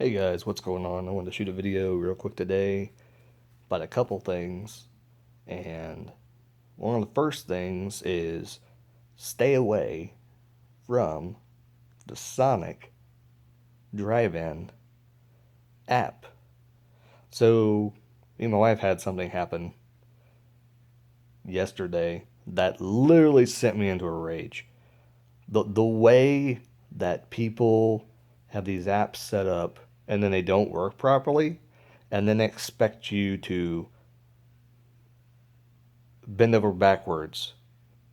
Hey guys, what's going on? I wanted to shoot a video real quick today about a couple things. And one of the first things is stay away from the Sonic Drive-In app. So, me and my wife had something happen yesterday that literally sent me into a rage. The way that people have these apps set up and then they don't work properly and then expect you to bend over backwards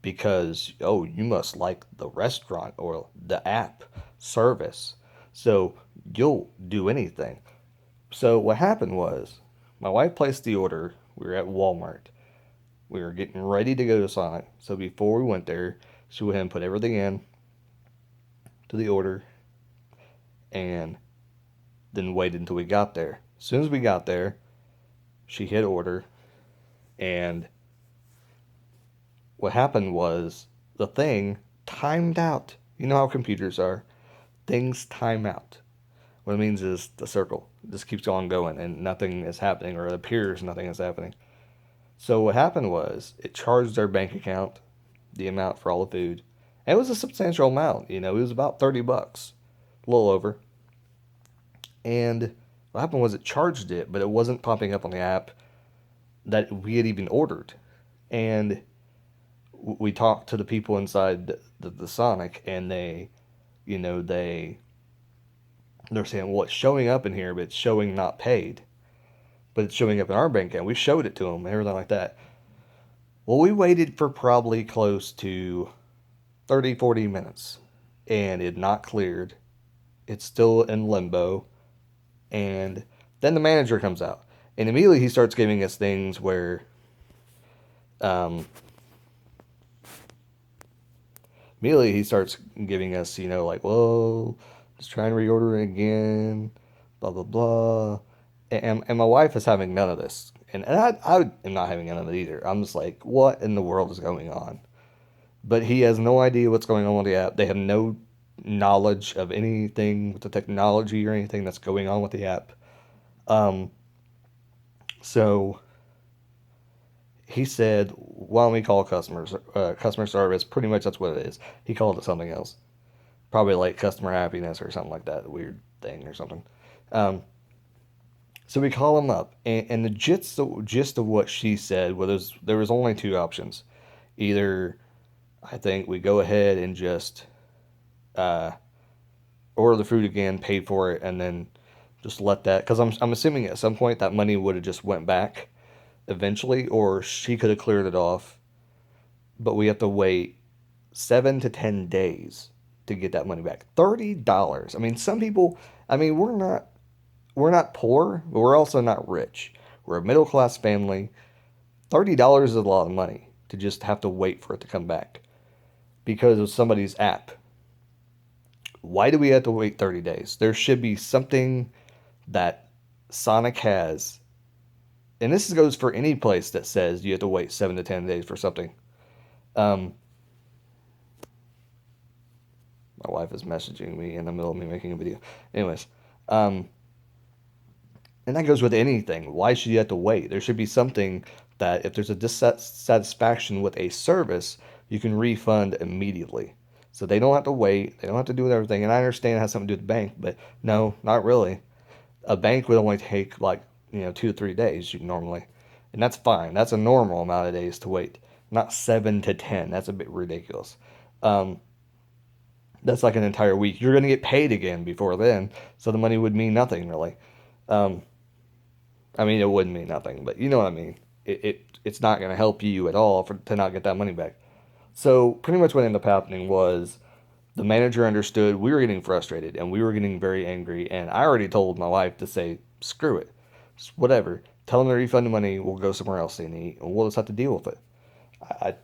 because, oh, you must like the restaurant or the app service, so you'll do anything. So what happened was my wife placed the order. We were at Walmart. We were getting ready to go to Sonic. So before we went there, she went ahead and put everything in to the order and then waited until we got there. As soon as we got there, she hit order, and what happened was the thing timed out. You know how computers are. Things time out. What it means is the circle just keeps on going and nothing is happening, or it appears nothing is happening. So what happened was it charged our bank account the amount for all the food. And it was a substantial amount. It was about $30, a little over. And what happened was it charged it, but it wasn't popping up on the app that we had even ordered. And we talked to the people inside the Sonic, and they're saying, well, it's showing up in here, but it's showing not paid, but it's showing up in our bank account. We showed it to them and everything like that. Well, we waited for probably close to 30, 40 minutes, and it had not cleared. It's still in limbo. And then the manager comes out, and immediately he starts giving us things where um, immediately he starts giving us, like, well, just trying to reorder it again, blah, blah, blah. And my wife is having none of this. And I am not having none of it either. I'm just like, what in the world is going on? But he has no idea what's going on with the app. They have no knowledge of anything with the technology or anything that's going on with the app. Um, so he said, why don't we call customer service? Pretty much that's what it is. He called it something else. Probably like customer happiness or something like that. Weird thing or something. Um, so we call him up, and the gist of what she said was there was only two options. Either I think we go ahead and just uh, order the food again, pay for it, and then just let that. Because I'm assuming at some point that money would have just went back eventually, or she could have cleared it off, but we have to wait 7 to 10 days to get that money back. $30. I mean, some people. I mean, we're not poor, but we're also not rich. We're a middle class family. $30 is a lot of money to just have to wait for it to come back because of somebody's app. Why do we have to wait 30 days? There should be something that Sonic has, and this goes for any place that says you have to wait 7 to 10 days for something. Um, my wife is messaging me in the middle of me making a video. Anyways, um, and that goes with anything. Why should you have to wait? There should be something that if there's a dissatisfaction with a service, you can refund immediately. So they don't have to wait. They don't have to do everything. And I understand it has something to do with the bank, but no, not really. A bank would only take like, 2 to 3 days normally. And that's fine. That's a normal amount of days to wait. Not 7 to 10. That's a bit ridiculous. Um, that's like an entire week. You're going to get paid again before then. So the money would mean nothing really. Um, I mean, it wouldn't mean nothing, but you know what I mean. It's not going to help you at all to not get that money back. So pretty much what ended up happening was the manager understood we were getting frustrated and we were getting very angry, and I already told my wife to say, screw it, just whatever. Tell them to refund the money. We'll go somewhere else and eat, and we'll just have to deal with it.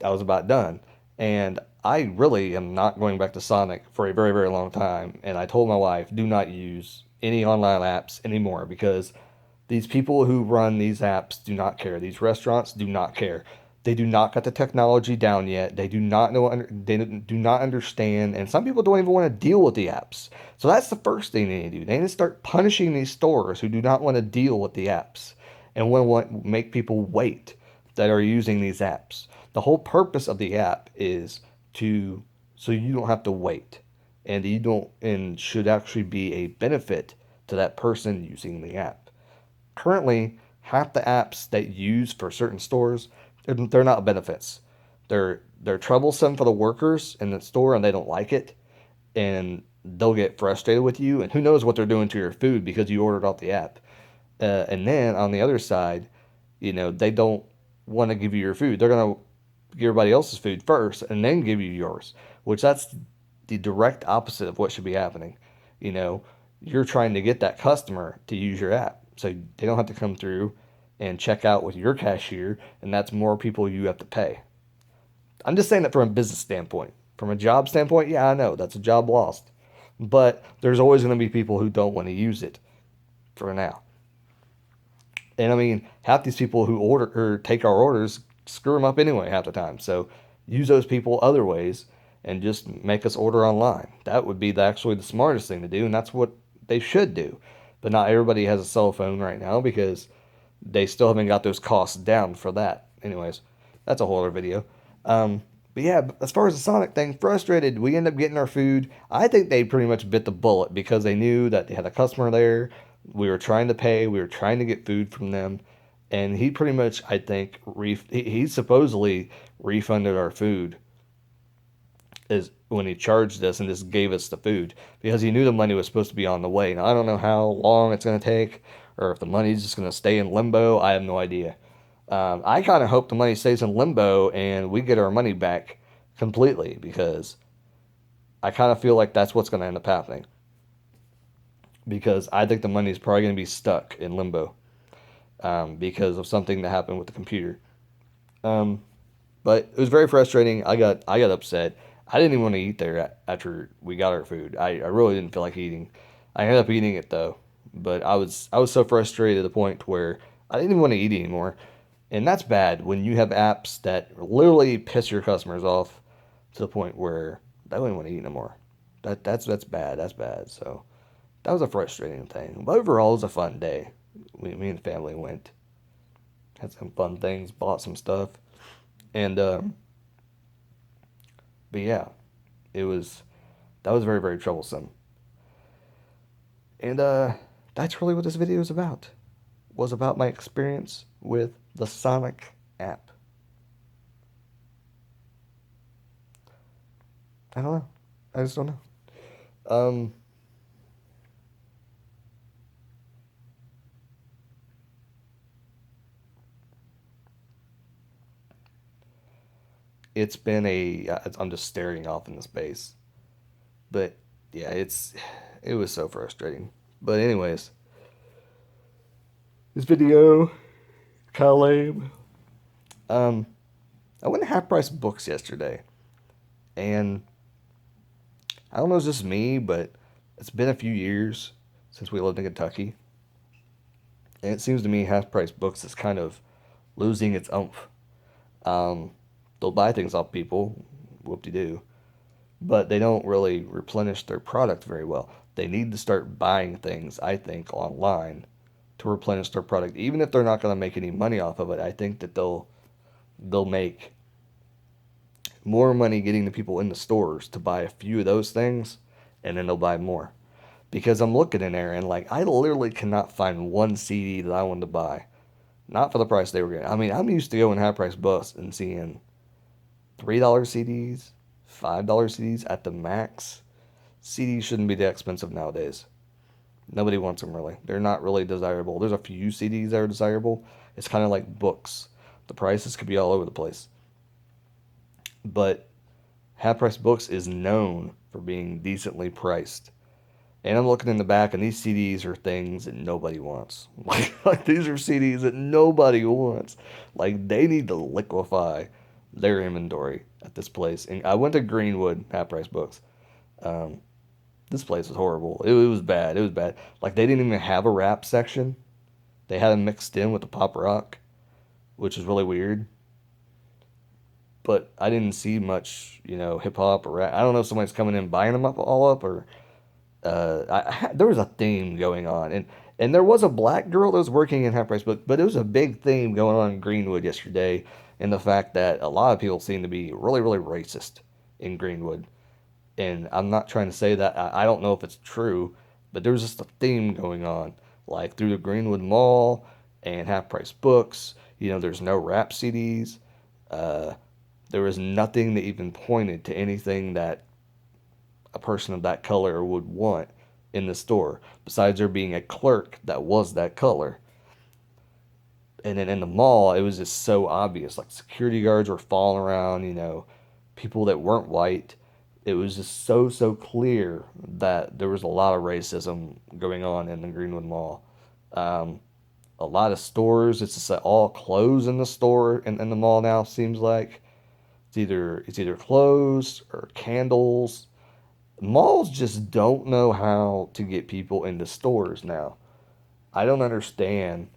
I was about done, and I really am not going back to Sonic for a very very long time. And I told my wife, do not use any online apps anymore because these people who run these apps do not care. These restaurants do not care. They do not got the technology down yet. They do not know. They do not understand, and some people don't even want to deal with the apps. So that's the first thing they need to do. They need to start punishing these stores who do not want to deal with the apps and want to make people wait that are using these apps. The whole purpose of the app is to so you don't have to wait, and you don't and should actually be a benefit to that person using the app. Currently, half the apps that you use for certain stores, they're not benefits. They're troublesome for the workers in the store and they don't like it, and they'll get frustrated with you, and who knows what they're doing to your food because you ordered off the app. And then on the other side, they don't want to give you your food. They're gonna give everybody else's food first and then give you yours, which that's the direct opposite of what should be happening. You know, you're trying to get that customer to use your app so they don't have to come through and check out with your cashier, and that's more people you have to pay. I'm just saying that from a business standpoint. From a job standpoint, yeah, I know that's a job lost. But there's always going to be people who don't want to use it for now. And I mean, half these people who order or take our orders screw them up anyway half the time. So use those people other ways and just make us order online. That would be actually the smartest thing to do, and that's what they should do. But not everybody has a cell phone right now because they still haven't got those costs down for that. Anyways, that's a whole other video. But yeah, as far as the Sonic thing, frustrated. We end up getting our food. I think they pretty much bit the bullet because they knew that they had a customer there. We were trying to pay. We were trying to get food from them, and he pretty much, I think, he supposedly refunded our food is when he charged us and just gave us the food because he knew the money was supposed to be on the way. Now I don't know how long it's going to take or if the money's just going to stay in limbo. I have no idea. I kind of hope the money stays in limbo and we get our money back completely because I kind of feel like that's what's going to end up happening. Because I think the money is probably going to be stuck in limbo because of something that happened with the computer. Um, but it was very frustrating. I got upset. I didn't even want to eat there after we got our food. I really didn't feel like eating. I ended up eating it though, but I was so frustrated to the point where I didn't even want to eat anymore. And that's bad when you have apps that literally piss your customers off to the point where they don't even want to eat anymore. That's bad. That's bad. So that was a frustrating thing. But overall, it was a fun day. Me and the family went, had some fun things, bought some stuff, and but yeah, it was that was very very troublesome. And that's really what this video is about. Was about my experience with the Sonic app. I don't know. I just don't know. Um, it's been I'm just staring off into space. But yeah, it was so frustrating. But anyways, this video kind of lame. Um, I went to Half Price Books yesterday, and I don't know if it's just me, but it's been a few years since we lived in Kentucky, and it seems to me Half Price Books is kind of losing its oomph. Um, they'll buy things off people, whoop de doo, but they don't really replenish their product very well. They need to start buying things, I think, online to replenish their product. Even if they're not going to make any money off of it, I think that they'll make more money getting the people in the stores to buy a few of those things, and then they'll buy more. Because I'm looking in there and like I literally cannot find one CD that I wanted to buy, not for the price they were getting. I mean, I'm used to going Half Price Bus and seeing $3 CDs, $5 CDs at the max. CDs shouldn't be that expensive nowadays. Nobody wants them really. They're not really desirable. There's a few CDs that are desirable. It's kind of like books. The prices could be all over the place. But Half Price Books is known for being decently priced. And I'm looking in the back, and these CDs are things that nobody wants. Like these are CDs that nobody wants. Like they need to liquefy their inventory at this place. And I went to Greenwood Half Price Books. Um, this place was horrible. It was bad. It was bad. Like they didn't even have a rap section. They had them mixed in with the pop rock, which is really weird. but I didn't see much, hip hop or rap. I don't know if somebody's coming in buying them up all up or there was a theme going on, and there was a black girl that was working in Half Price Book, but it was a big theme going on in Greenwood yesterday, and the fact that a lot of people seem to be really, really racist in Greenwood. And I'm not trying to say that I don't know if it's true, but there was just a theme going on, like through the Greenwood Mall and Half Price Books. There's no rap CDs. Uh, there was nothing that even pointed to anything that a person of that color would want in the store, besides there being a clerk that was that color. And then in the mall, it was just so obvious. Like security guards were falling around, people that weren't white. It was just so clear that there was a lot of racism going on in the Greenwood Mall. Um, a lot of stores, it's just all clothes in the store in the mall now. Seems like it's either clothes or candles. Malls just don't know how to get people into stores now. I don't understand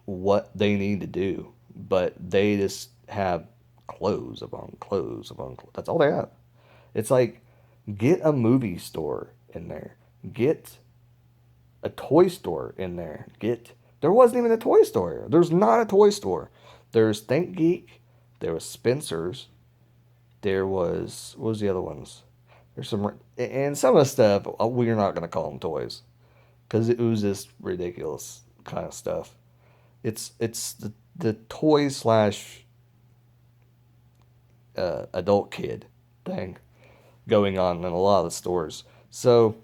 what they need to do, but they just have clothes upon clothes upon clothes. That's all they have. It's like get a movie store in there, get a toy store in there, get. There wasn't even a toy store. There's not a toy store. There's Think Geek, there was Spencer's, there was what was the other ones? There's some and some of the stuff we're not gonna call them toys because it was just ridiculous kind of stuff. It's the toy slash adult kid thing going on in a lot of the stores. So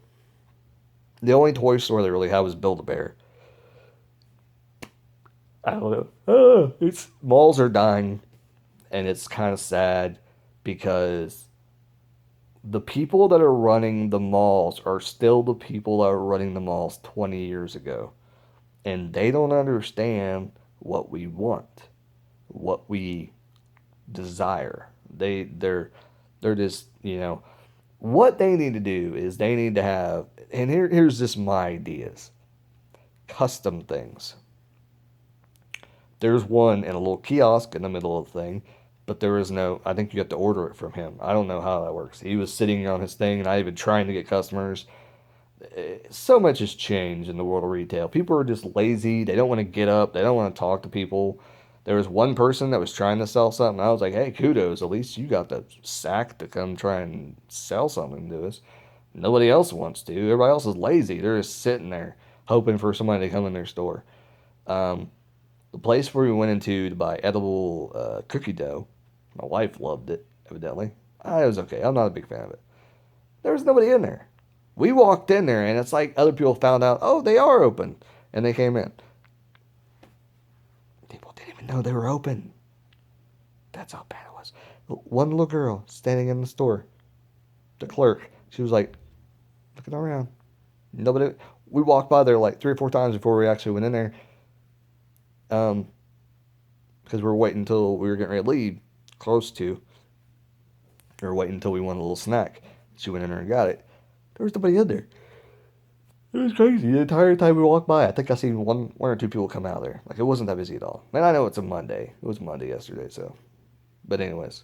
the only toy store they really had was Build a Bear. I don't know. It's malls are dying, and it's kind of sad because the people that are running the malls are still the people that were running the malls 20 years ago, and they don't understand what we want, what we desire. They're just what they need to do is they need to have, and here's just my ideas, custom things. There's one in a little kiosk in the middle of the thing, but there is no. I think you have to order it from him. I don't know how that works. He was sitting on his thing, and I even trying to get customers. So much has changed in the world of retail. People are just lazy. They don't want to get up. They don't want to talk to people. There was one person that was trying to sell something. I was like, hey, kudos. At least you got the sack to come try and sell something to us. Nobody else wants to. Everybody else is lazy. They're just sitting there hoping for somebody to come in their store. Um, the place where we went into to buy edible cookie dough, my wife loved it, evidently. It was okay. I'm not a big fan of it. There was nobody in there. We walked in there, and it's like other people found out, oh, they are open. And they came in. People didn't even know they were open. That's how bad it was. One little girl standing in the store, the clerk, she was like, looking around. Nobody. We walked by there like 3 or 4 times before we actually went in there. Um, because we were waiting until we were getting ready to leave, close to. We were waiting until we wanted a little snack. She went in there and got it. There was nobody in there. It was crazy. The entire time we walked by, I think I seen one or two people come out of there. Like it wasn't that busy at all. And I know it's a Monday. It was Monday yesterday, so. But anyways,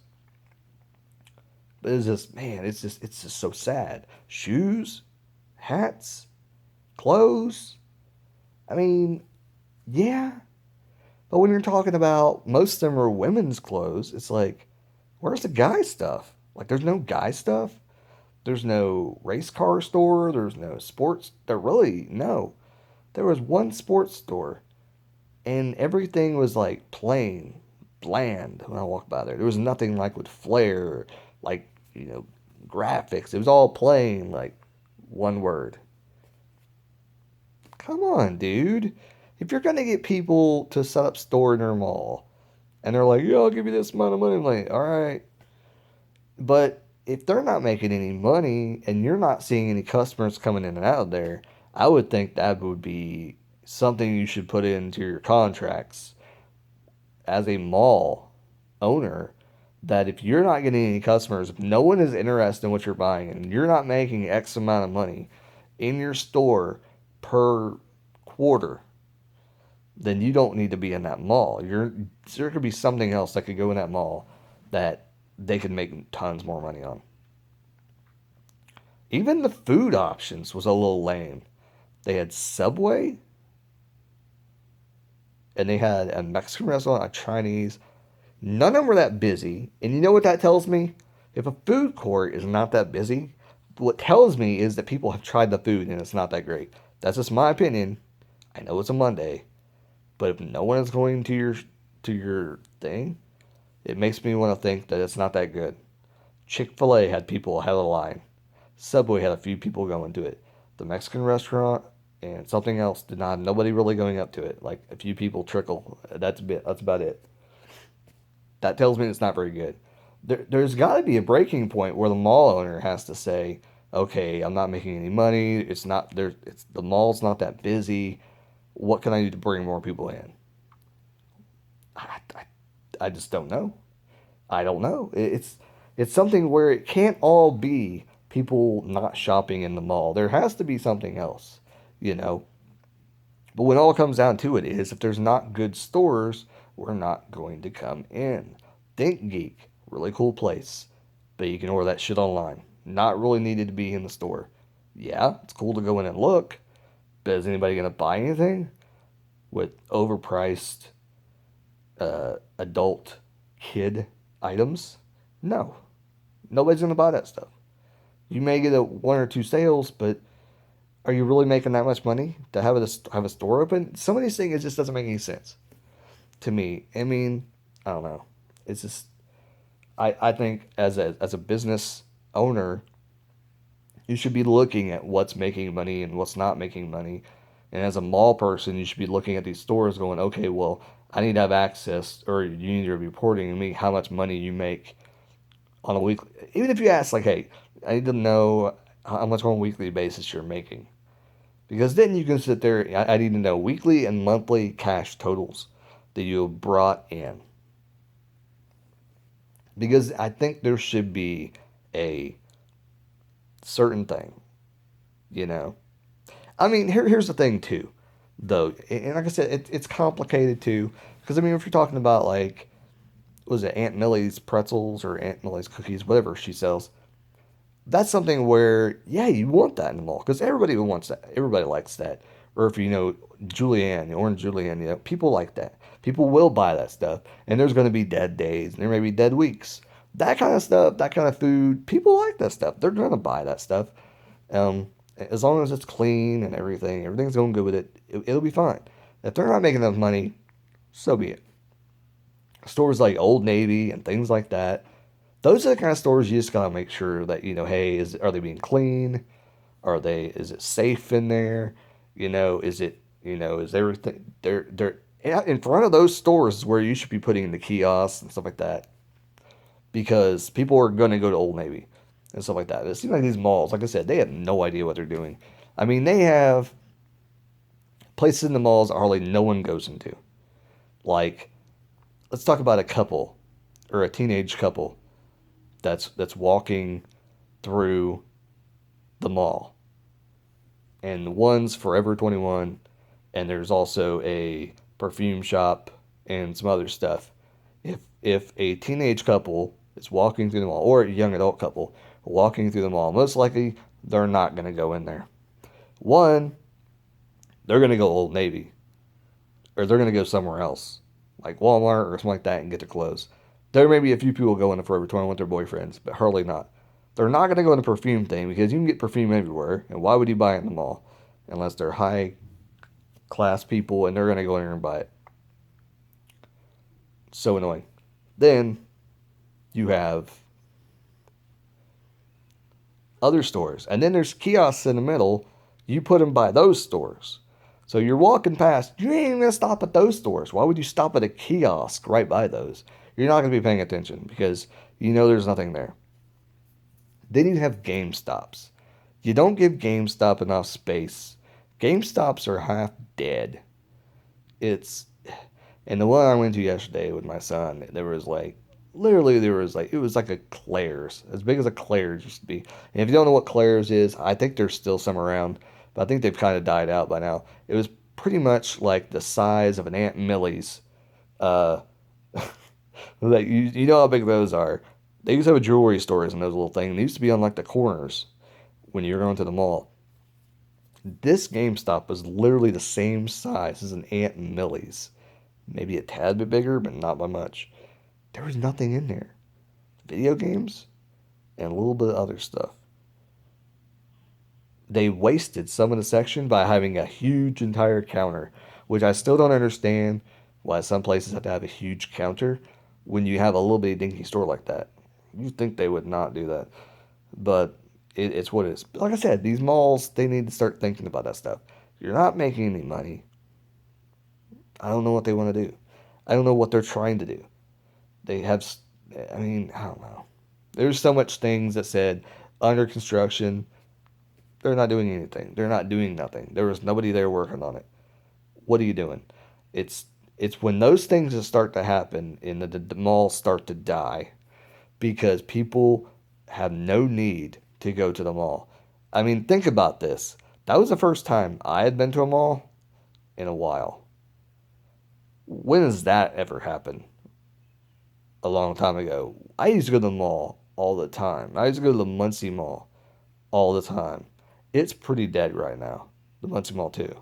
but it's just man, it's just so sad. Shoes, hats, clothes. I mean, yeah. But when you're talking about most of them are women's clothes, it's like, where's the guy stuff? Like, there's no guy stuff. There's no race car store. There's no sports. There really no. There was one sports store, and everything was like plain, bland. When I walked by there was nothing like with flair, like graphics. It was all plain, like one word. Come on, dude. If you're gonna get people to set up store in their mall, and they're like, "Yeah, I'll give you this amount of money," I'm like, "All right," but if they're not making any money and you're not seeing any customers coming in and out of there, I would think that would be something you should put into your contracts as a mall owner. That if you're not getting any customers, if no one is interested in what you're buying, and you're not making X amount of money in your store per quarter, then you don't need to be in that mall. There could be something else that could go in that mall that they could make tons more money on. Even the food options was a little lame. They had Subway, and they had a Mexican restaurant, a Chinese. None of them were that busy. And you know what that tells me? If a food court is not that busy, what tells me is that people have tried the food and it's not that great. That's just my opinion. I know it's a Monday, but if no one is going to your thing, it makes me want to think that it's not that good. Chick-fil-A had people ahead of the line. Subway had a few people going to it. The Mexican restaurant and something else did not have nobody really going up to it. Like a few people trickle. That's about it. That tells me it's not very good. There's got to be a breaking point where the mall owner has to say, "Okay, I'm not making any money. It's not there. It's the mall's not that busy. What can I do to bring more people in?" I, I, I just don't know. I don't know. It's something where it can't all be people not shopping in the mall. There has to be something else, you know. But when all comes down to it is if there's not good stores, we're not going to come in. Think Geek, really cool place, but you can order that shit online. Not really needed to be in the store. Yeah, it's cool to go in and look, but is anybody going to buy anything with overpriced adult kid items? No. Nobody's going to buy that stuff. You may get a one or two sales, but are you really making that much money to have a store open? Some of these things it just doesn't make any sense to me. I mean, I don't know. It's just I think as a business owner, you should be looking at what's making money and what's not making money. And as a mall person, you should be looking at these stores going, okay, well, I need to have access, or you need to be reporting to me how much money you make on a weekly. Even if you ask, like, hey, I need to know how much on a weekly basis you're making. Because then you can sit there, I need to know weekly and monthly cash totals that you have brought in. Because I think there should be a certain thing, you know. I mean, here's the thing too, though, and like I said, it's complicated too. Because I mean, if you're talking about like, was it Aunt Millie's pretzels or Aunt Millie's cookies, whatever she sells, that's something where yeah, you want that in the mall because everybody wants that. Everybody likes that. Or if you know Julienne, the orange Julienne, you know, people like that. People will buy that stuff, and there's going to be dead days, and there may be dead weeks. That kind of stuff, that kind of food, people like that stuff. They're going to buy that stuff. As long as it's clean and everything, everything's going good with it, it'll be fine. If they're not making enough money, so be it. Stores like Old Navy and things like that, those are the kind of stores you just gotta make sure that you know, hey, are they being clean? Is it safe in there? Is everything they're in front of those stores is where you should be putting the kiosks and stuff like that because people are gonna go to Old Navy and stuff like that. It seems like these malls, like I said, they have no idea what they're doing. I mean, they have places in the malls hardly no one goes into. Like, let's talk about a couple or a teenage couple that's walking through the mall. And one's Forever 21 and there's also a perfume shop and some other stuff. If a teenage couple is walking through the mall or a young adult couple walking through the mall, most likely they're not going to go in there. One, they're going to go Old Navy or they're going to go somewhere else like Walmart or something like that and get their clothes. There may be a few people going to Forever 21 with their boyfriends, but hardly not. They're not going to go in the perfume thing because you can get perfume everywhere. And why would you buy it in the mall? Unless they're high class people and they're going to go in there and buy it. So annoying. Then you have other stores. And then there's kiosks in the middle. You put them by those stores. So you're walking past, you ain't even going to stop at those stores. Why would you stop at a kiosk right by those? You're not going to be paying attention because you know there's nothing there. Then you have GameStops. You don't give GameStop enough space. GameStops are half dead. And the one I went to yesterday with my son, there was like it was like a Claire's, as big as a Claire's used to be. And if you don't know what Claire's is, I think there's still some around, but I think they've kind of died out by now. It was pretty much like the size of an Aunt Millie's. Uh, like you know how big those are. They used to have jewelry stores in those little things. They used to be on like the corners when you're going to the mall. This GameStop was literally the same size as an Aunt Millie's. Maybe a tad bit bigger, but not by much. There was nothing in there. Video games and a little bit of other stuff. They wasted some of the section by having a huge entire counter, which I still don't understand why some places have to have a huge counter when you have a little bitty dinky store like that. You'd think they would not do that, but it's what it is. Like I said, these malls, they need to start thinking about that stuff. You're not making any money. I don't know what they want to do. I don't know what they're trying to do. They have, I mean, I don't know. There's so much things that said under construction. They're not doing anything. They're not doing nothing. There was nobody there working on it. What are you doing? It's it's when those things start to happen and the malls start to die because people have no need to go to the mall. I mean, think about this. That was the first time I had been to a mall in a while. When has that ever happened? A long time ago. I used to go to the mall all the time. I used to go to the Muncie Mall all the time. It's pretty dead right now. The Muncie Mall too.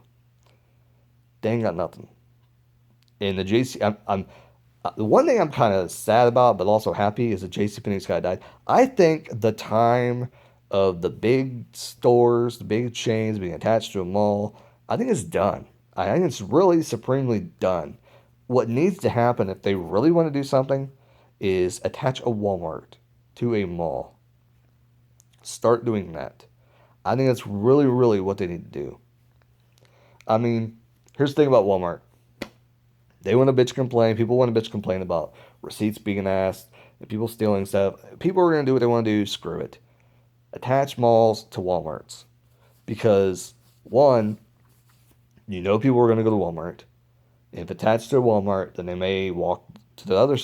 They ain't got nothing. And the JC, the one thing I'm kind of sad about, but also happy, is the JC Penney's guy died. I think the time of the big stores, the big chains being attached to a mall, I think it's done. I think it's really supremely done. What needs to happen if they really want to do something is attach a Walmart to a mall. Start doing that. I think that's really, really what they need to do. I mean, here's the thing about Walmart. They want to bitch complain. People want to bitch complain about receipts being asked and people stealing stuff. People are going to do what they want to do. Screw it. Attach malls to Walmarts. Because, one, you know people are going to go to Walmart. If attached to a Walmart, then they may walk to the other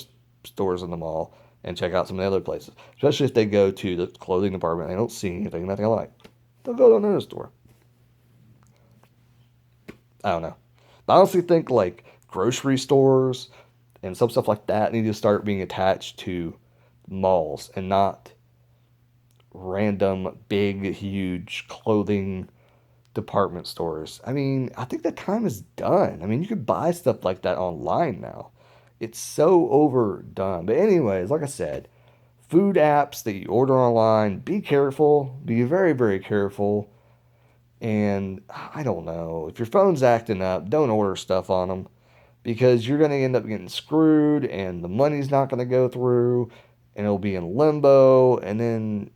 stores in the mall and check out some of the other places. Especially if they go to the clothing department and they don't see anything that they like. They'll go to another store. I don't know. But I honestly think like grocery stores and some stuff like that need to start being attached to malls and not random big huge clothing department stores. I mean, I think that time is done. I mean, you can buy stuff like that online now. It's so overdone. But anyways, like I said, food apps that you order online, be careful. Be very, very careful. And I don't know, if your phone's acting up, don't order stuff on them because you're going to end up getting screwed and the money's not going to go through and it'll be in limbo. And then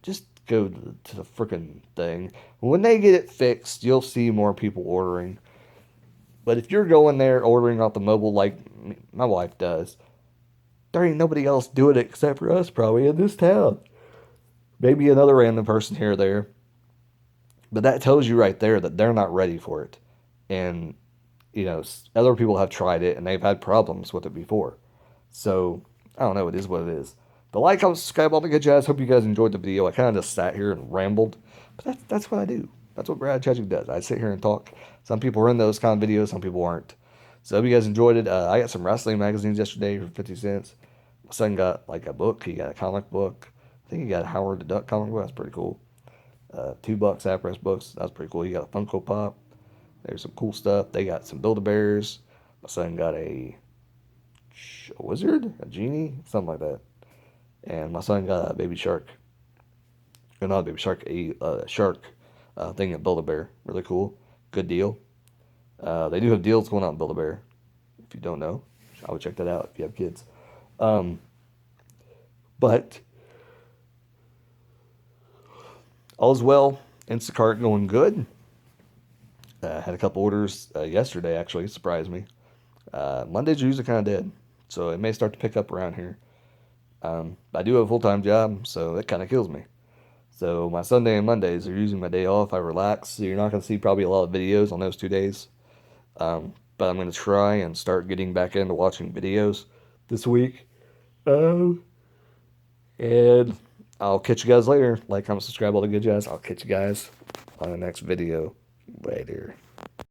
just go to the freaking thing. When they get it fixed, you'll see more people ordering. But if you're going there ordering off the mobile like my wife does, there ain't nobody else doing it except for us probably in this town. Maybe another random person here or there. But that tells you right there that they're not ready for it. And, you know, other people have tried it and they've had problems with it before. So, I don't know. It is what it is. But like, comment, subscribe, all the good jazz. Hope you guys enjoyed the video. I kind of just sat here and rambled. But that's what I do. That's what Brad Chechik does. I sit here and talk. Some people are in those kind of videos. Some people aren't. So, I hope you guys enjoyed it. I got some wrestling magazines yesterday for 50 cents. My son got like a book. He got a comic book. I think he got a Howard the Duck comic book. That's pretty cool. $2 Appress books. That's pretty cool. You got a Funko Pop. There's some cool stuff. They got some Build-A-Bears. My son got a wizard, a genie, something like that. And my son got a baby shark. Or not a baby shark, a shark thing at Build-A-Bear. Really cool. Good deal. They do have deals going on at Build-A-Bear. If you don't know, I would check that out if you have kids. But all's well. Instacart going good. Had a couple orders yesterday, actually. It surprised me. Mondays are usually kind of dead, so it may start to pick up around here. I do have a full-time job, so that kind of kills me. So my Sunday and Mondays are usually my day off. I relax, so you're not going to see probably a lot of videos on those 2 days. But I'm going to try and start getting back into watching videos this week. And I'll catch you guys later. Like, comment, subscribe, all the good jazz. I'll catch you guys on the next video later.